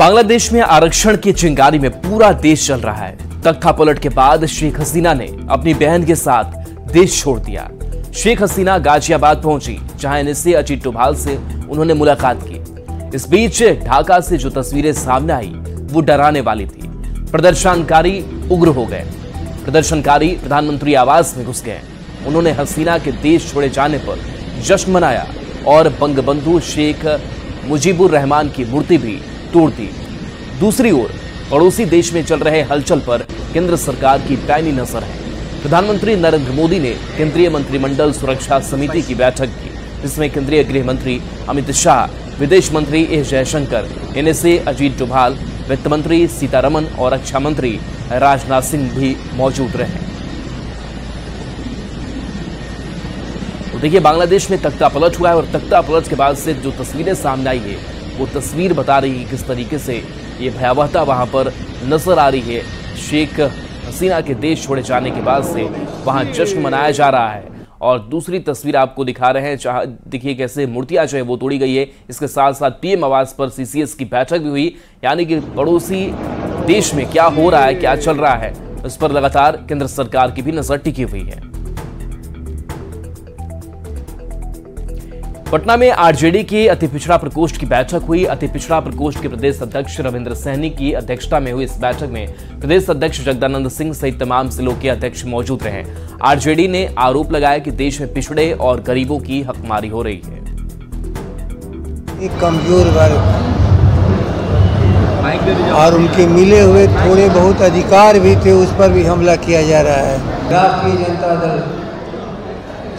बांग्लादेश में आरक्षण की चिंगारी में पूरा देश चल रहा है। तख्ता पलट के बाद शेख हसीना ने अपनी बहन के साथ देश छोड़ दिया। शेख हसीना गाजियाबाद पहुंची, जहां एनएसए अजीत डोभाल से उन्होंने मुलाकात की। इस बीच ढाका से जो तस्वीरें सामने आई वो डराने वाली थी। प्रदर्शनकारी उग्र हो गए। प्रदर्शनकारी प्रधानमंत्री आवास में घुस गए। उन्होंने हसीना के देश छोड़े जाने पर जश्न मनाया और बंगबंधु शेख मुजीबुर रहमान की मूर्ति भी तोड़ दी। दूसरी ओर पड़ोसी देश में चल रहे हलचल पर केंद्र सरकार की पैनी नजर है। प्रधानमंत्री नरेंद्र मोदी ने केंद्रीय मंत्रिमंडल सुरक्षा समिति की बैठक की, जिसमें केंद्रीय गृह मंत्री अमित शाह, विदेश मंत्री एस जयशंकर, एनएसए अजीत डोभाल, वित्त मंत्री सीतारमन और रक्षा मंत्री राजनाथ सिंह भी मौजूद रहे। तो देखिए, बांग्लादेश में तख्ता पलट हुआ है और तख्ता पलट के बाद से जो तस्वीरें सामने आई है वो तस्वीर बता रही है किस तरीके से ये भयावहता वहां पर नजर आ रही है। शेख हसीना के देश छोड़े जाने के बाद से वहां जश्न मनाया जा रहा है। और दूसरी तस्वीर आपको दिखा रहे हैं, देखिए कैसे मूर्तियां जो है वो तोड़ी गई है। इसके साथ साथ पीएम आवास पर सीसीएस की बैठक भी हुई, यानी कि पड़ोसी देश में क्या हो रहा है, क्या चल रहा है, उस पर लगातार केंद्र सरकार की भी नजर टिकी हुई है। पटना में आरजेडी की अति पिछड़ा प्रकोष्ठ की बैठक हुई। अति पिछड़ा प्रकोष्ठ के प्रदेश अध्यक्ष रविंद्र सहनी की अध्यक्षता में हुई इस बैठक में प्रदेश अध्यक्ष जगदानंद सिंह सहित तमाम जिलों के अध्यक्ष मौजूद रहे। आरजेडी ने आरोप लगाया कि देश में पिछड़े और गरीबों की हकमारी हो रही है। एक कमजोर वर्ग और उनके मिले हुए थोड़े बहुत अधिकार भी थे, उस पर भी हमला किया जा रहा है। राष्ट्रीय जनता दल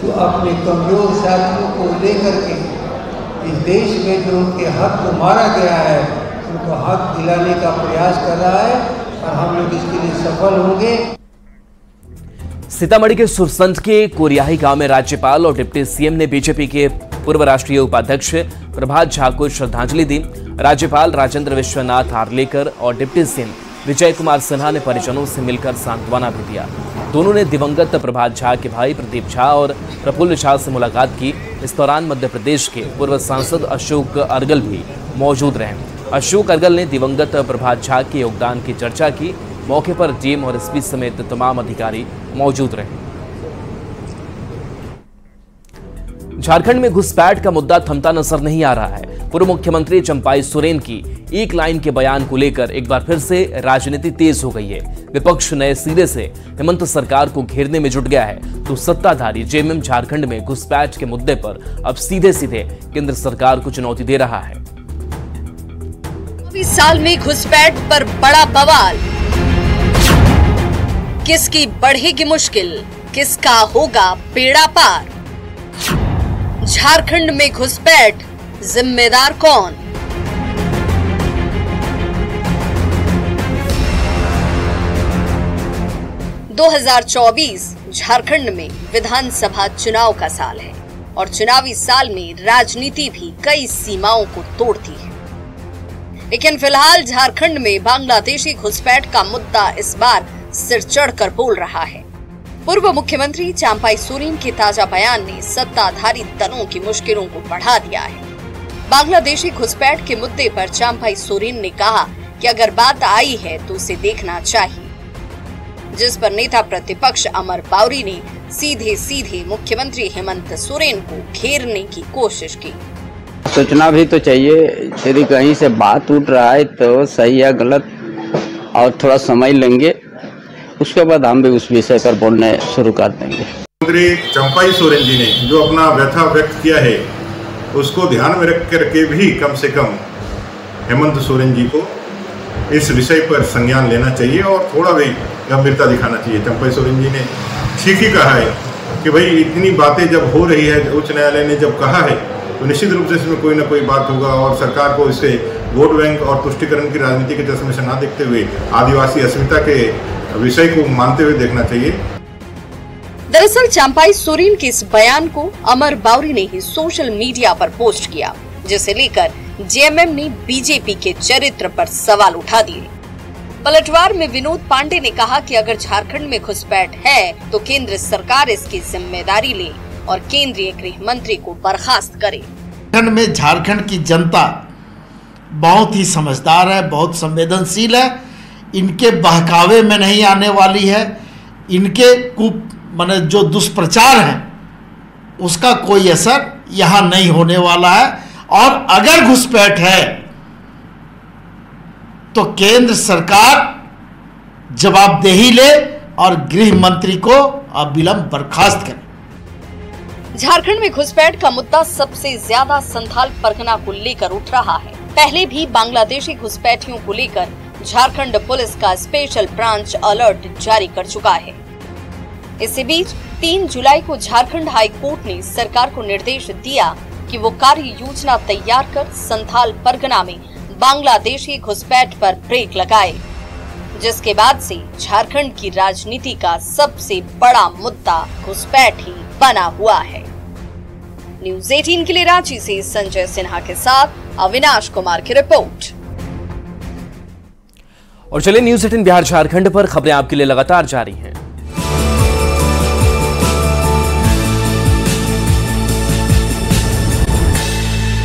जो अपने कमजोर साथियों को लेकर के इस देश में जो उनके हक को मारा गया है उनको हक दिलाने का प्रयास कर रहा है और हम लोग इसके लिए सफल होंगे। सीतामढ़ी के सुरसंड के कोरियाही गांव में राज्यपाल और डिप्टी सीएम ने बीजेपी के पूर्व राष्ट्रीय उपाध्यक्ष प्रभात झा को श्रद्धांजलि दी। राज्यपाल राजेंद्र विश्वनाथ आर्लेकर और डिप्टी सीएम विजय कुमार सिन्हा ने परिजनों से मिलकर सांत्वना भी दिया। दोनों ने दिवंगत प्रभात झा के भाई प्रदीप झा और प्रफुल्ल झा से मुलाकात की। इस दौरान मध्य प्रदेश के पूर्व सांसद अशोक अर्गल भी मौजूद रहे। अशोक अर्गल ने दिवंगत प्रभात झा के योगदान की चर्चा की। मौके पर डीएम और एसपी समेत तमाम अधिकारी मौजूद रहे। झारखंड में घुसपैठ का मुद्दा थमता नजर नहीं आ रहा है। पूर्व मुख्यमंत्री चंपाई सोरेन की एक लाइन के बयान को लेकर एक बार फिर से राजनीति तेज हो गई है। विपक्ष नए सिरे से हेमंत सरकार को घेरने में जुट गया है, तो सत्ताधारी जेएमएम झारखंड में घुसपैठ के मुद्दे पर अब सीधे सीधे केंद्र सरकार को चुनौती दे रहा है। 20 साल में घुसपैठ पर बड़ा बवाल। किसकी बढ़ेगी मुश्किल, किसका होगा बेड़ा पार। झारखंड में घुसपैठ, जिम्मेदार कौन। – 2024 झारखंड में विधानसभा चुनाव का साल है और चुनावी साल में राजनीति भी कई सीमाओं को तोड़ती है। लेकिन फिलहाल झारखंड में बांग्लादेशी घुसपैठ का मुद्दा इस बार सिर चढ़कर बोल रहा है। पूर्व मुख्यमंत्री चंपाई सोरेन के ताजा बयान ने सत्ताधारी दलों की मुश्किलों को बढ़ा दिया है। बांग्लादेशी घुसपैठ के मुद्दे पर चंपाई सोरेन ने कहा कि अगर बात आई है तो उसे देखना चाहिए, जिस पर नेता प्रतिपक्ष अमर बावरी ने सीधे सीधे मुख्यमंत्री हेमंत सोरेन को घेरने की कोशिश की। सोचना भी तो चाहिए, यदि कहीं से बात उठ रहा है तो सही या गलत और थोड़ा समझ लेंगे, उसके बाद हम भी उस विषय पर बोलने शुरू कर देंगे। मुख्यमंत्री चंपाई सोरेन जी ने जो अपना व्यथा व्यक्त किया है उसको ध्यान में रख करके भी कम से कम हेमंत सोरेन जी को इस विषय पर संज्ञान लेना चाहिए और थोड़ा भी गंभीरता दिखाना चाहिए। चंपाई सोरेन जी ने ठीक ही कहा है कि भाई इतनी बातें जब हो रही है, उच्च न्यायालय ने जब कहा है तो निश्चित रूप से इसमें कोई ना कोई बात होगा और सरकार को इसे वोट बैंक और तुष्टिकरण की राजनीति के चश्मे से ना देखते हुए आदिवासी अस्मिता के विषय को मानते हुए देखना चाहिए। दरअसल चंपाई सोरेन के इस बयान को अमर बावरी ने ही सोशल मीडिया पर पोस्ट किया, जिसे लेकर जेएमएम ने बीजेपी के चरित्र पर सवाल उठा दिए। पलटवार में विनोद पांडे ने कहा कि अगर झारखंड में घुसपैठ है तो केंद्र सरकार इसकी जिम्मेदारी ले और केंद्रीय गृह मंत्री को बर्खास्त करे। झारखंड में झारखंड की जनता बहुत ही समझदार है, बहुत संवेदनशील है, इनके बहकावे में नहीं आने वाली है, इनके माने जो दुष्प्रचार है उसका कोई असर यहाँ नहीं होने वाला है। और अगर घुसपैठ है तो केंद्र सरकार जवाबदेही ले और गृह मंत्री को अविलंब बर्खास्त करे। झारखंड में घुसपैठ का मुद्दा सबसे ज्यादा संथाल परगना को लेकर उठ रहा है। पहले भी बांग्लादेशी घुसपैठियों को लेकर झारखंड पुलिस का स्पेशल ब्रांच अलर्ट जारी कर चुका है। इसी बीच 3 जुलाई को झारखंड हाई कोर्ट ने सरकार को निर्देश दिया कि वो कार्य योजना तैयार कर संथाल परगना में बांग्लादेशी घुसपैठ पर ब्रेक लगाए, जिसके बाद से झारखंड की राजनीति का सबसे बड़ा मुद्दा घुसपैठ ही बना हुआ है। न्यूज़ 18 के लिए रांची से संजय सिन्हा के साथ अविनाश कुमार की रिपोर्ट। और चलिए न्यूज़ 18 बिहार झारखंड पर खबरें आपके लिए लगातार जारी हैं।